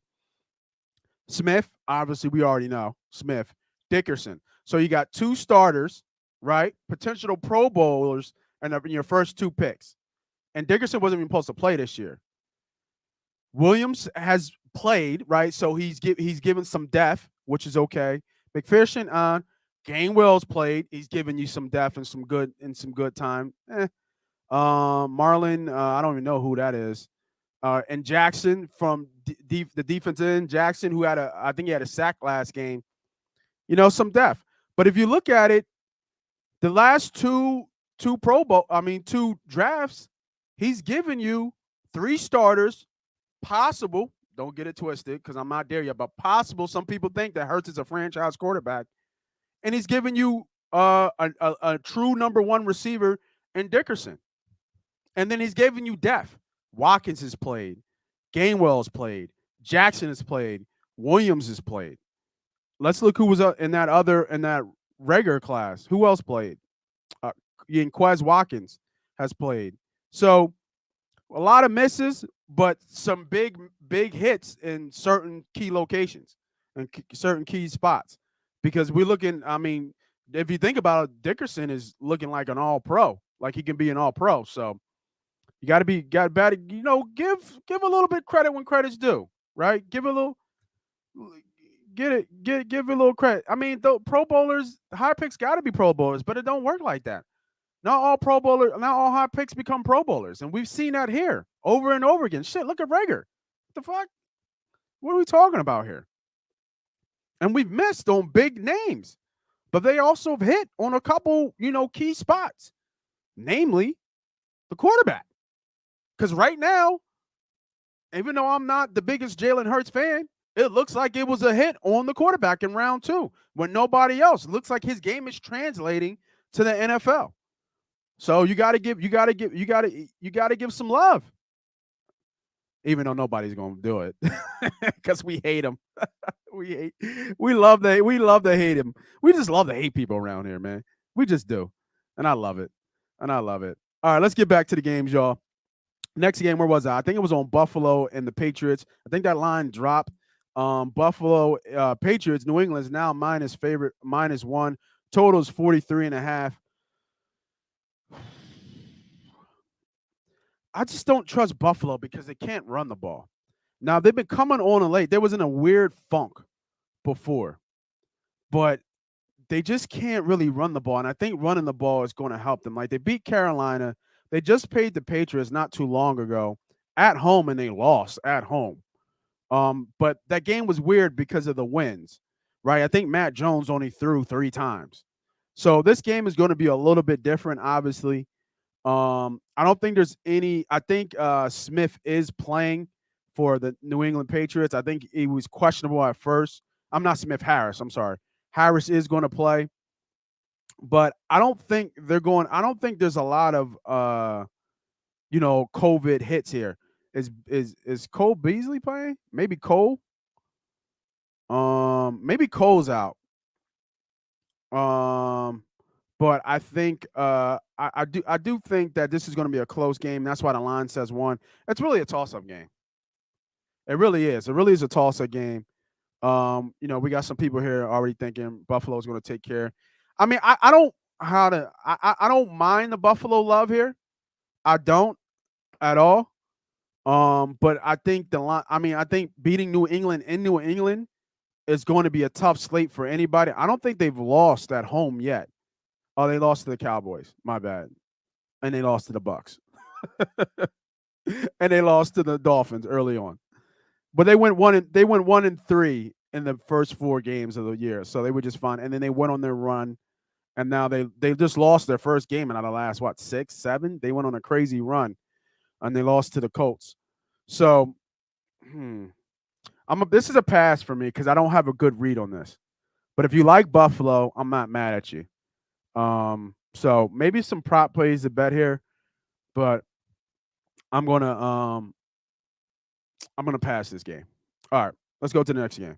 Smith, obviously, we already know. Smith, Dickerson. So you got two starters, right? Potential Pro Bowlers in your first two picks. And Dickerson wasn't even supposed to play this year. Williams has played, right? So he's given some depth, which is okay. McPherson on. Gainwell's played. He's given you some depth and some good time. Marlon, I don't even know who that is. And Jackson from the defense end, Jackson, who I think he had a sack last game. Some depth. But if you look at it, the last two drafts, he's given you three starters, possible. Don't get it twisted because I'm not there yet, but possible. Some people think that Hurts is a franchise quarterback, and he's given you a true number one receiver in Dickerson, and then he's given you depth. Watkins has played, Gainwell's played, Jackson has played, Williams has played. Let's look who was in that regular class. Who else played? Quez Watkins has played. So a lot of misses, but some big hits in certain key locations and certain key spots. Because we're looking, if you think about it, Dickerson is looking like an all-pro, like he can be an all-pro. So you got to give a little bit credit when credit's due, right? Give a little credit. The Pro Bowlers, high picks got to be Pro Bowlers, but it don't work like that. Not all high picks become Pro Bowlers, and we've seen that here over and over again. Shit, look at Rager. What the fuck? What are we talking about here? And we've missed on big names, but they also have hit on a couple, key spots, namely the quarterback. Because right now, even though I'm not the biggest Jalen Hurts fan, it looks like it was a hit on the quarterback in round 2 when nobody else. It looks like his game is translating to the NFL. So you got to give some love, even though nobody's gonna do it because we hate him. we love to hate him. We just love to hate people around here, man. We just do, and I love it. All right, let's get back to the games, y'all. Next game, where was I? I think it was on Buffalo and the Patriots. I think that line dropped. Buffalo Patriots. New England is now -1. Total is 43.5. I just don't trust Buffalo because they can't run the ball. Now, they've been coming on and late. They was in a weird funk before, but they just can't really run the ball, and I think running the ball is going to help them. Like, they beat Carolina. They just paid the Patriots not too long ago at home, and they lost at home. But that game was weird because of the wins, right? I think Matt Jones only threw 3 times. So this game is going to be a little bit different, obviously. I don't think there's any. I think Smith is playing for the New England Patriots. I think he was questionable at first. I'm not Smith, Harris. I'm sorry. Harris is going to play, but I don't think there's a lot of COVID hits here. Is Cole Beasley playing? Maybe Cole. Maybe Cole's out. But I think I do think that this is going to be a close game. That's why the line says 1. It's really a toss-up game. It really is. It really is a toss-up game. We got some people here already thinking Buffalo's going to take care. I don't mind the Buffalo love here. I don't at all. But I think I think beating New England in New England is going to be a tough slate for anybody. I don't think they've lost at home yet. Oh, they lost to the Cowboys. My bad. And they lost to the Bucks. And they lost to the Dolphins early on. But they went 1-3 in the first 4 games of the year. So they were just fine. And then they went on their run and now they just lost their first game out of the last what 6, 7. They went on a crazy run and they lost to the Colts. So this is a pass for me because I don't have a good read on this. But if you like Buffalo, I'm not mad at you. So maybe some prop plays to bet here, but I'm gonna pass this game. All right, let's go to the next game.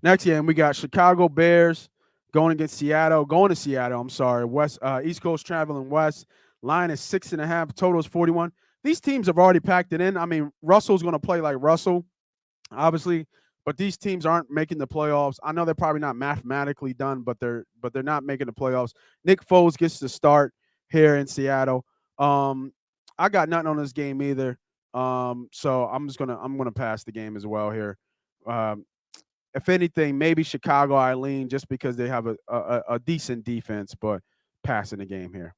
Next game, we got Chicago Bears going against Seattle. Going to Seattle, I'm sorry. East Coast traveling west. Line is 6.5. Total is 41. These teams have already packed it in. I mean, Russell's going to play like Russell, obviously, but these teams aren't making the playoffs. I know they're probably not mathematically done, but they're not making the playoffs. Nick Foles gets to start here in Seattle. I got nothing on this game either. So I'm gonna pass the game as well here. If anything, maybe Chicago I lean just because they have a decent defense, but passing the game here.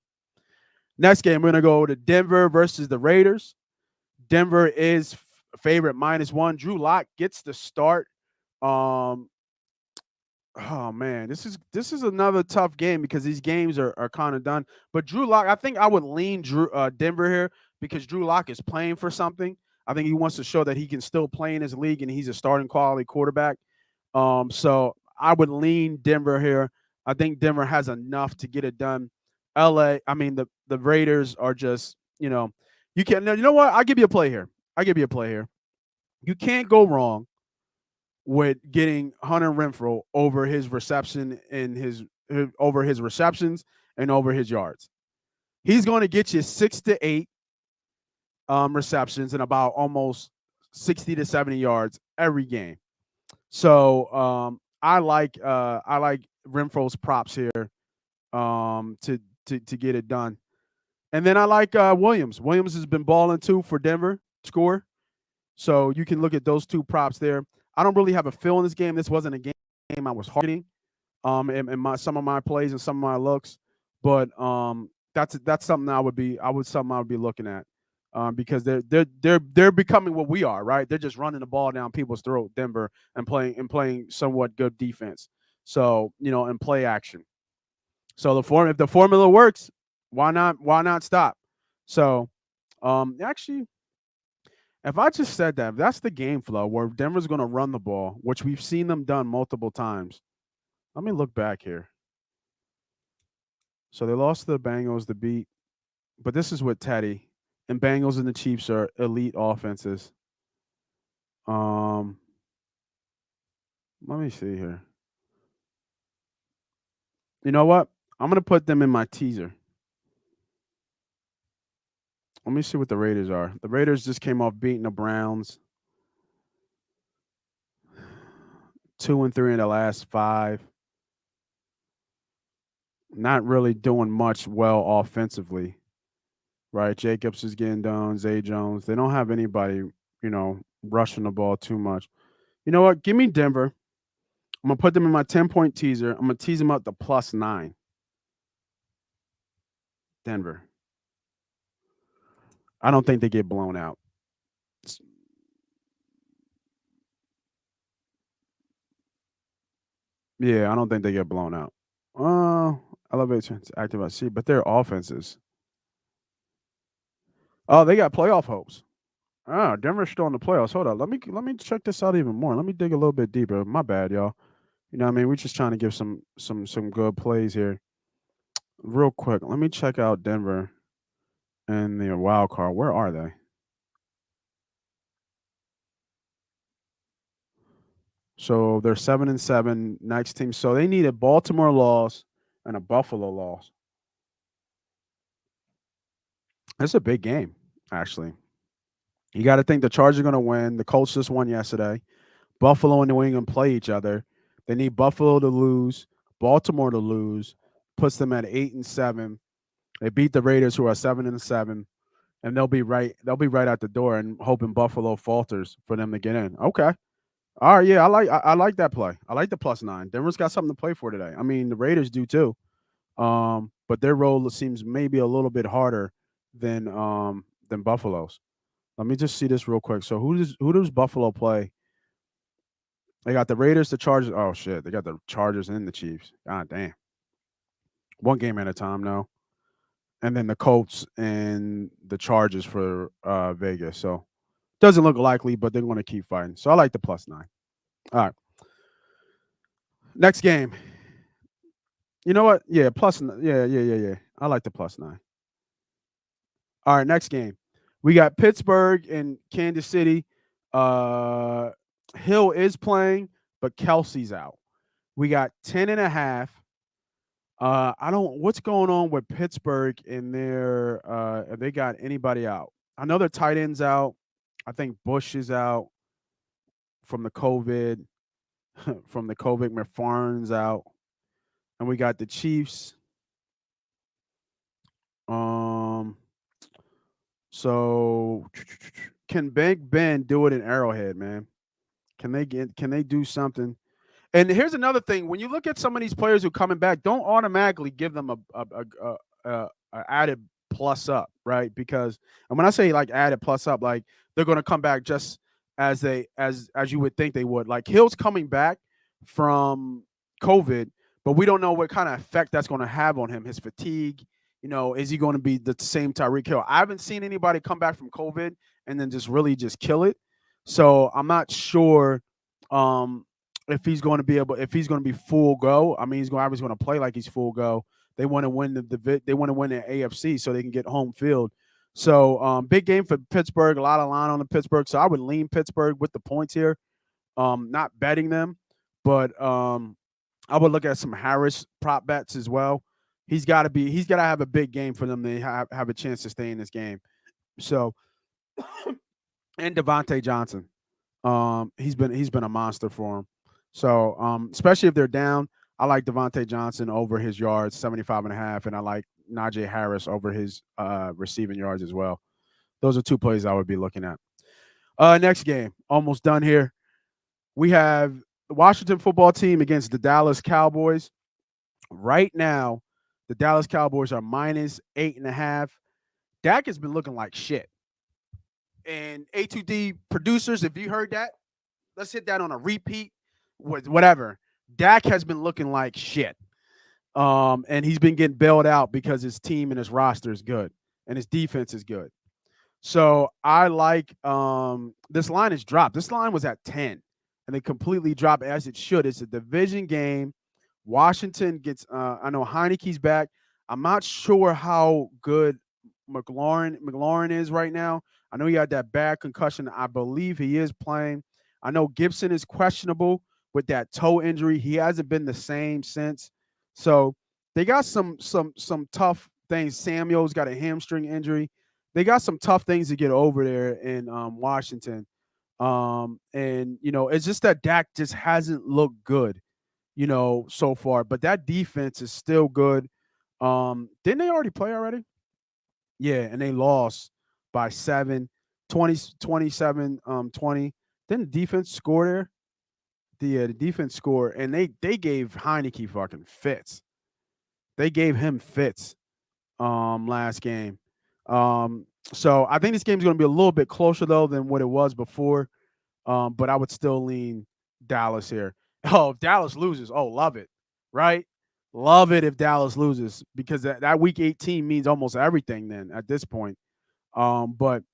Next game, we're going to go to Denver versus the Raiders. Denver is favorite -1. Drew Lock gets the start. Oh man, this is another tough game because these games are kind of done. But Drew Lock, I think I would lean Denver here because Drew Lock is playing for something. I think he wants to show that he can still play in his league and he's a starting quality quarterback. So I would lean Denver here. I think Denver has enough to get it done. LA, I mean, the Raiders are just, you know what? I'll give you a play here. You can't go wrong with getting Hunter Renfrow over his reception and over his receptions and over his yards. He's going to get you 6 to 8 receptions and about almost 60 to 70 yards every game. So I like Renfro's props here to get it done. And then I like Williams. Williams has been balling too for Denver, score. So you can look at those two props there. I don't really have a feel in this game. This wasn't a game I was targeting in some of my plays and some of my looks. But that's something I would be looking at. Because they're becoming what we are, right? They're just running the ball down people's throat, Denver, and playing somewhat good defense. So, and play action. So if the formula works, why not stop? So, actually, if I just said that, if that's the game flow where Denver's going to run the ball, which we've seen them done multiple times. Let me look back here. So they lost to the Bengals to beat, but this is with Teddy. And Bengals and the Chiefs are elite offenses. Let me see here. You know what? I'm going to put them in my teaser. Let me see what the Raiders are. The Raiders just came off beating the Browns. 2-3 in the last 5. Not really doing much well offensively. Right, Jacobs is getting done. Zay Jones. They don't have anybody, rushing the ball too much. You know what? Give me Denver. I'm gonna put them in my 10-point teaser. I'm gonna tease them up to +9. Denver. I don't think they get blown out. Yeah, I don't think they get blown out. Elevation active I see, but their offenses. Oh, they got playoff hopes. Oh, Denver's still in the playoffs. Hold on. Let me check this out even more. Let me dig a little bit deeper. My bad, y'all. You know what I mean? We're just trying to give some good plays here. Real quick. Let me check out Denver and the wild card. Where are they? So they're 7-7 next team. So they need a Baltimore loss and a Buffalo loss. That's a big game, actually. You got to think the Chargers are going to win. The Colts just won yesterday. Buffalo and New England play each other. They need Buffalo to lose, Baltimore to lose, puts them at 8-7. They beat the Raiders, who are 7-7, and they'll be right at the door and hoping Buffalo falters for them to get in. Okay. All right, yeah, I like that play. I like the +9. Denver's got something to play for today. I mean, the Raiders do too. But their role seems maybe a little bit harder than Buffalo's. Let me just see this real quick. So who does Buffalo play? They got the Raiders, the Chargers. Oh shit, they got the Chargers and the Chiefs. God damn. One game at a time, no. And then the Colts and the Chargers for Vegas. So doesn't look likely, but they're going to keep fighting. So I like the +9. All right. Next game. You know what? Yeah, yeah. I like the +9. All right, next game. We got Pittsburgh and Kansas City. Uh Hill is playing, but Kelsey's out. We got 10.5. I don't what's going on with Pittsburgh in their if they got anybody out. I know their tight ends out. I think Bush is out from the COVID. From the COVID, McFarland's out. And we got the Chiefs. Um so can Big Ben do it in Arrowhead, man? Can they do something? And here's another thing: when you look at some of these players who are coming back, don't automatically give them a added plus up, right? Because and when I say like added plus up, like they're going to come back just as you would think they would. Like Hill's coming back from COVID, but we don't know what kind of effect that's going to have on him. His fatigue, is he going to be the same Tyreek Hill? I haven't seen anybody come back from COVID and then just really just kill it. So I'm not sure. If he's going to be full go. I mean, he's obviously going to play like he's full go. They want to win they want to win the AFC so they can get home field. So big game for Pittsburgh. A lot of line on the Pittsburgh. So I would lean Pittsburgh with the points here. Not betting them, but I would look at some Harris prop bets as well. He's got to have a big game for them to have a chance to stay in this game. So and Devontae Johnson. He's been a monster for him. So, especially if they're down, I like Devontae Johnson over his yards, 75.5, and I like Najee Harris over his receiving yards as well. Those are two plays I would be looking at. Next game, almost done here. We have the Washington football team against the Dallas Cowboys. Right now, the Dallas Cowboys are -8.5. Dak has been looking like shit. And A2D producers, if you heard that, let's hit that on a repeat. Whatever. Dak has been looking like shit. And he's been getting bailed out because his team and his roster is good and his defense is good. So I like this line is dropped. This line was at 10 and they completely dropped as it should. It's a division game. Washington gets I know Heineke's back. I'm not sure how good McLaurin is right now. I know he had that bad concussion. I believe he is playing. I know Gibson is questionable with that toe injury. He hasn't been the same since. So they got some tough things. Samuel's got a hamstring injury. They got some tough things to get over there in Washington. And it's just that Dak just hasn't looked good, so far. But that defense is still good. Didn't they already play already? Yeah, and they lost by 7, 27, 20. Didn't the defense score there? The defense scored, and they gave Heineke fucking fits. They gave him fits last game. So I think this game's going to be a little bit closer, though, than what it was before. But I would still lean Dallas here. Oh, if Dallas loses, love it, right? Love it if Dallas loses because that Week 18 means almost everything then at this point. But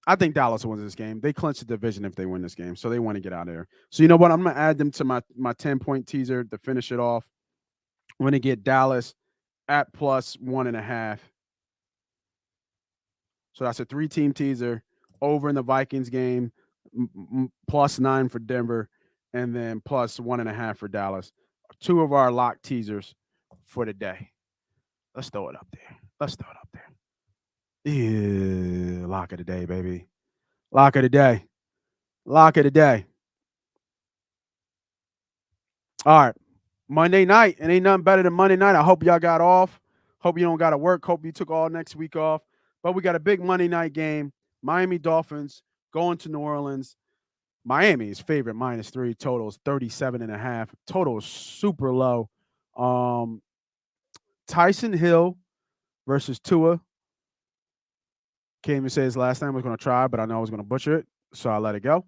I think Dallas wins this game. They clinch the division if they win this game, so they want to get out of there. So you know what? I'm going to add them to my 10-point teaser to finish it off. I'm going to get Dallas at +1.5. So that's a 3-team teaser over in the Vikings game, +9 for Denver, and then +1.5 for Dallas. 2 of our lock teasers for the day. Let's throw it up there. Yeah, lock of the day, baby. Lock of the day. All right. Monday night. It ain't nothing better than Monday night. I hope y'all got off. Hope you don't got to work. Hope you took all next week off. But we got a big Monday night game. Miami Dolphins going to New Orleans. Miami is favorite -3. Total is 37.5. Total is super low. Tyson Hill versus Tua. Can't even say his last name. I was going to try, but I know I was going to butcher it, so I let it go.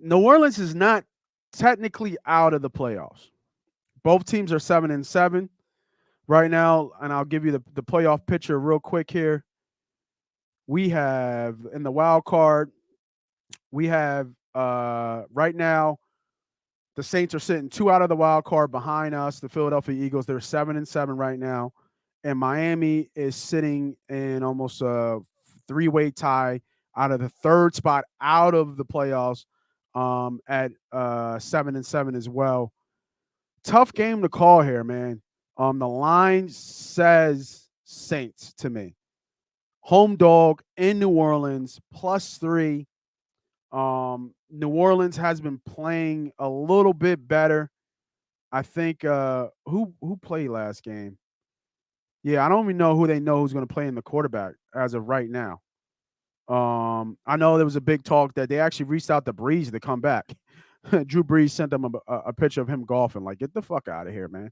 New Orleans is not technically out of the playoffs, Both teams are 7-7 right now, and I'll give you the playoff picture real quick here. We have in the wild card, we have right now the Saints are sitting 2 out of the wild card behind us, the Philadelphia Eagles. They're 7-7 right now, and Miami is sitting in almost a three-way tie out of the third spot out of the playoffs at 7-7 as well. Tough game to call here, man. The line says Saints to me. Home dog in New Orleans, +3. New Orleans has been playing a little bit better. I think who played last game? Yeah, I don't even know who's going to play in the quarterback as of right now. I know there was a big talk that they actually reached out to Breeze to come back. Drew Brees sent them a picture of him golfing. Like, get the fuck out of here, man.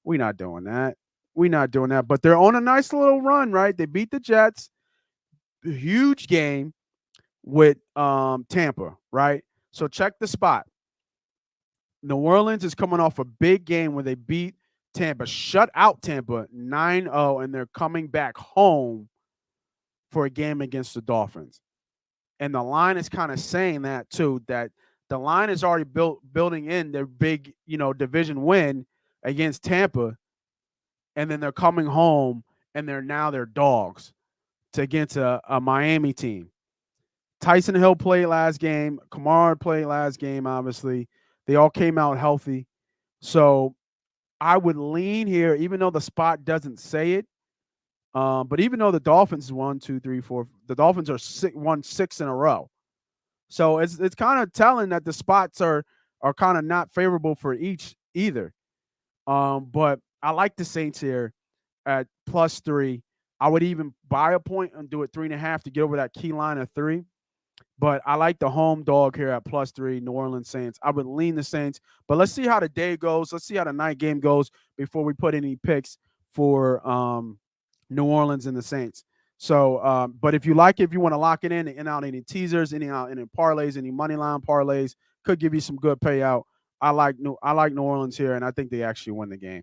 We not doing that. We not doing that. But they're on a nice little run, right? They beat the Jets. Huge game with Tampa, right? So check the spot. New Orleans is coming off a big game where they beat Tampa, shut out Tampa 9-0, and they're coming back home for a game against the Dolphins. And the line is kind of saying that too, that the line is already building in their big, division win against Tampa, and then they're coming home and they're dogs against a Miami team. Tyson Hill played last game. Kamara played last game, obviously. They all came out healthy. So I would lean here, even though the spot doesn't say it. But even though the Dolphins 1, 2, 3, 4, the Dolphins are won 6 in a row. So it's kind of telling that the spots are kind of not favorable for each either. But I like the Saints here at +3. I would even buy a point and do it 3.5 to get over that key line of 3. But I like the home dog here at +3, New Orleans Saints. I would lean the Saints. But let's see how the day goes. Let's see how the night game goes before we put any picks for New Orleans and the Saints. So, but if you like it, if you want to lock it in out any teasers, any parlays, any money line parlays, could give you some good payout. I like New Orleans here, and I think they actually win the game.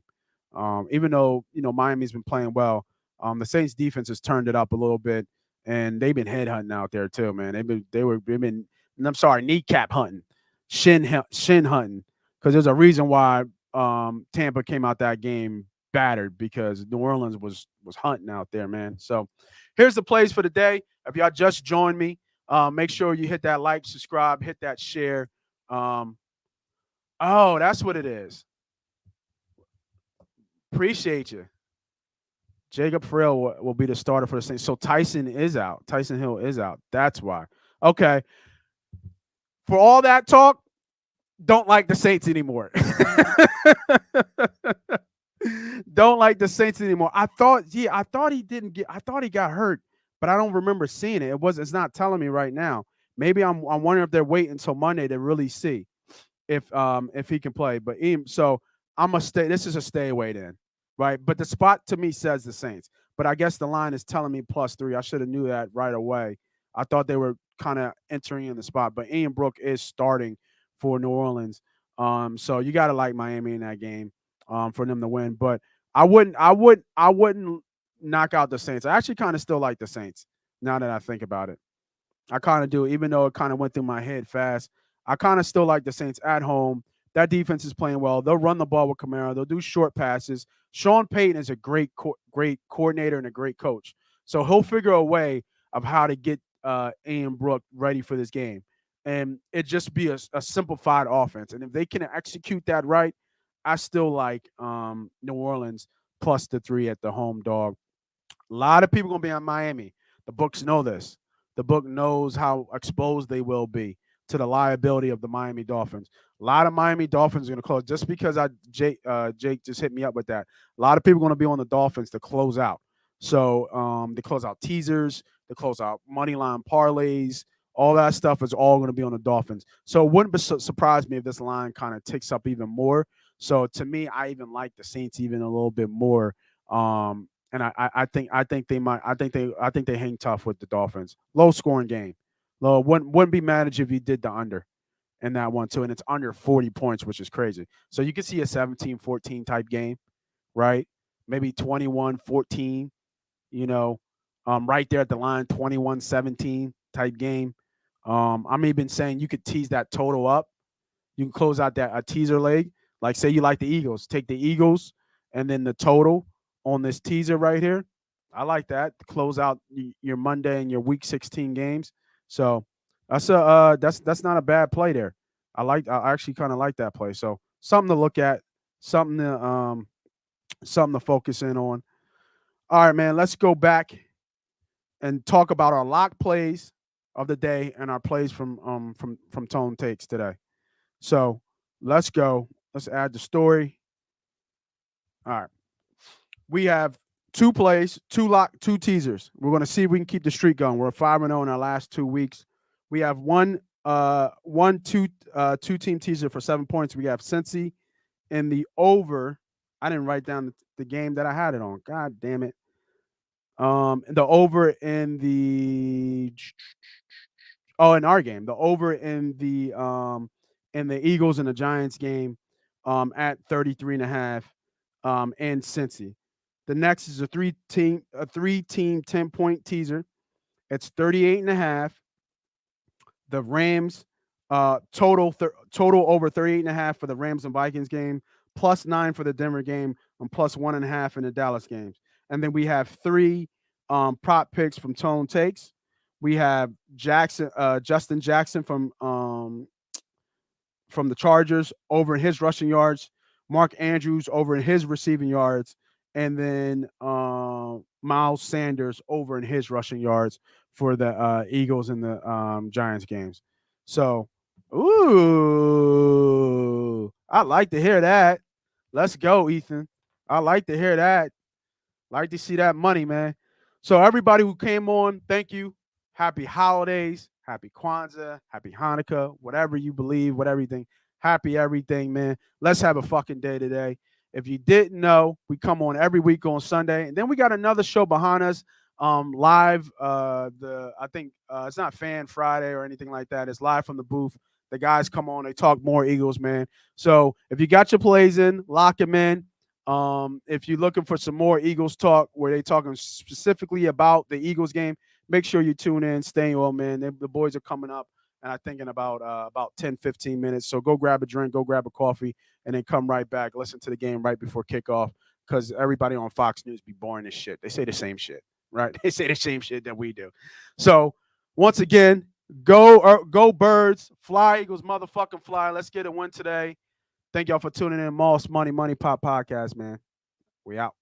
Even though Miami's been playing well, the Saints defense has turned it up a little bit, and they've been headhunting out there too, man. They've been I'm sorry, kneecap hunting, shin hunting, because there's a reason why Tampa came out that game battered, because New Orleans was hunting out there, man. So here's the plays for the day. If y'all just joined me, make sure you hit that like, subscribe, hit that share. Oh, that's what it is. Appreciate you. Jacob Farrell will be the starter for the Saints. So Tyson is out. Tyson Hill is out. That's why. Okay. For all that talk, don't like the Saints anymore. Don't like the Saints anymore. I thought he got hurt, but I don't remember seeing it. It's not telling me right now. Maybe I'm wondering if they're waiting until Monday to really see if he can play. But so I'm gonna stay. This is a stay away then, right? But the spot to me says the Saints. But I guess the line is telling me +3. I should have knew that right away. I thought they were kind of entering in the spot, but Ian Brook is starting for New Orleans. So you got to like Miami in that game for them to win. But I wouldn't knock out the Saints. I actually kind of still like the Saints now that I think about it. I kind of do, even though it kind of went through my head fast. I kind of still like the Saints at home. That defense is playing well. They'll run the ball with Kamara. They'll do short passes. Sean Payton is a great coordinator and a great coach. So he'll figure a way of how to get Ian Brook ready for this game. And it just be a simplified offense. And if they can execute that right, I still like New Orleans +3 at the home dog. A lot of people going to be on Miami. The books know this. The book knows how exposed they will be to the liability of the Miami Dolphins. A lot of Miami Dolphins are going to close just because Jake just hit me up with that. A lot of people are going to be on the Dolphins to close out. So they close out teasers, they close out money line parlays. All that stuff is all going to be on the Dolphins. So it wouldn't surprise me if this line kind of ticks up even more. So to me, I even like the Saints even a little bit more. And I think they hang tough with the Dolphins. Low scoring game. Wouldn't be mad at you if you did the under. in that one too, and it's under 40 points, which is crazy. So you can see a 17-14 type game, right? Maybe 21-14, right there at the line, 21-17 type game. I'm even saying you could tease that total up. You can close out a teaser leg. Like, say you like the Eagles, take the Eagles and then the total on this teaser right here. I like that to close out your Monday and your Week 16 games. So that's not a bad play there. I actually kind of like that play. So something to look at, something to focus in on. All right, man. Let's go back and talk about our lock plays of the day and our plays from Tone Takes today. So let's go. Let's add the story. All right. We have 2 plays, 2 teasers. We're going to see if we can keep the streak going. We're 5-0 in our last 2 weeks. We have two-team teaser for 7 points. We have Cincy in the over. I didn't write down the game that I had it on. God damn it. The over in our game. The over in the Eagles and the Giants game at 33.5 and Cincy. The next is a 3-team 10-point teaser. It's 38.5. The Rams total over 38.5 for the Rams and Vikings game, +9 for the Denver game, and +1.5 in the Dallas games. And then we have 3 prop picks from Tone Takes. We have Justin Jackson from the Chargers over in his rushing yards, Mark Andrews over in his receiving yards, and then Miles Sanders over in his rushing yards for the Eagles and the Giants games. So, I like to hear that. Let's go, Ethan. I like to hear that. Like to see that money, man. So everybody who came on, thank you. Happy holidays. Happy Kwanzaa. Happy Hanukkah. Whatever you believe, whatever you think. Happy everything, man. Let's have a fucking day today. If you didn't know, we come on every week on Sunday. And then we got another show behind us, live. I think it's not Fan Friday or anything like that. It's live from the booth. The guys come on. They talk more Eagles, man. So if you got your plays in, lock them in. If you're looking for some more Eagles talk where they talking specifically about the Eagles game, make sure you tune in. Stay on, man. The boys are coming up, and I think in about 10, 15 minutes. So go grab a drink, go grab a coffee, and then come right back. Listen to the game right before kickoff because everybody on Fox News be boring as shit. They say the same shit, right? They say the same shit that we do. So once again, go Birds, fly Eagles, motherfucking fly. Let's get a win today. Thank y'all for tuning in. Moss Money MoneyPot podcast, man. We out.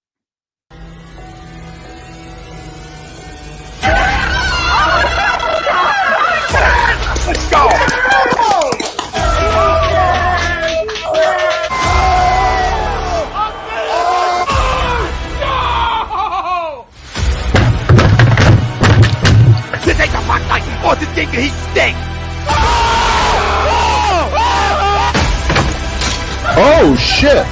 Let's go. This ain't the fight night. Oh, this game can heat stink. Oh shit!